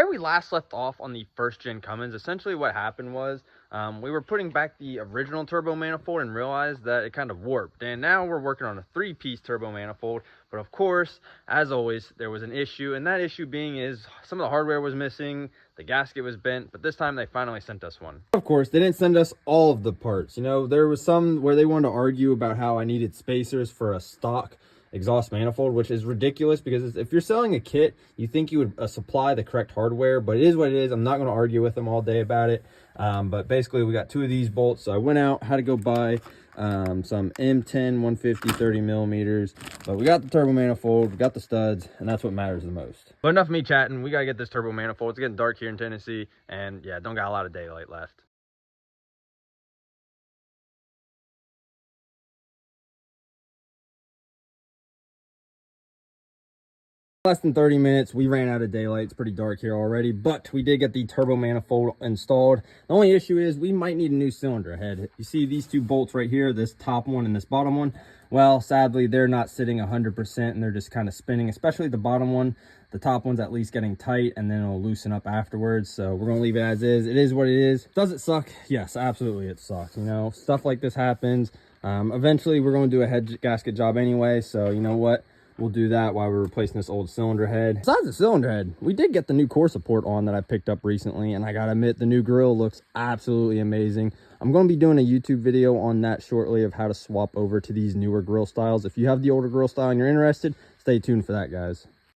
where we last left off on the first gen Cummins, essentially what happened was we were putting back the original turbo manifold and realized that it kind of warped. And now we're working on a 3-piece turbo manifold. But of course, as always, there was an issue. And that issue being is some of the hardware was missing, the gasket was bent, but this time they finally sent us one. Of course, they didn't send us all of the parts. You know, there was some where they wanted to argue about how I needed spacers for a stock exhaust manifold, which is ridiculous because if you're selling a kit, you think you would supply the correct hardware, but it is what it is. I'm not going to argue with them all day about it. But basically we got 2 of these bolts. So I went out, had to go buy some M10 150 30 millimeters, but we got the turbo manifold, we got the studs, and that's what matters the most. But enough of me chatting. We got to get this turbo manifold. It's getting dark here in Tennessee, and yeah, don't got a lot of daylight left. Less than 30 minutes, we ran out of daylight. It's pretty dark here already, but we did get the turbo manifold installed. The only issue is we might need a new cylinder head. You see these 2 bolts right here, this top one and this bottom one. Well, sadly, they're not sitting 100% and they're just kind of spinning, especially the bottom one. The top one's at least getting tight and then it'll loosen up afterwards. So we're going to leave it as is. It is what it is. Does it suck? Yes, absolutely it sucks. You know, stuff like this happens. Eventually, we're going to do a head gasket job anyway. So you know what? We'll do that while we're replacing this old cylinder head. Besides the cylinder head, we did get the new core support on that I picked up recently, and I gotta admit, the new grill looks absolutely amazing. I'm going to be doing a YouTube video on that shortly of how to swap over to these newer grill styles. If you have the older grill style and you're interested, stay tuned for that, guys.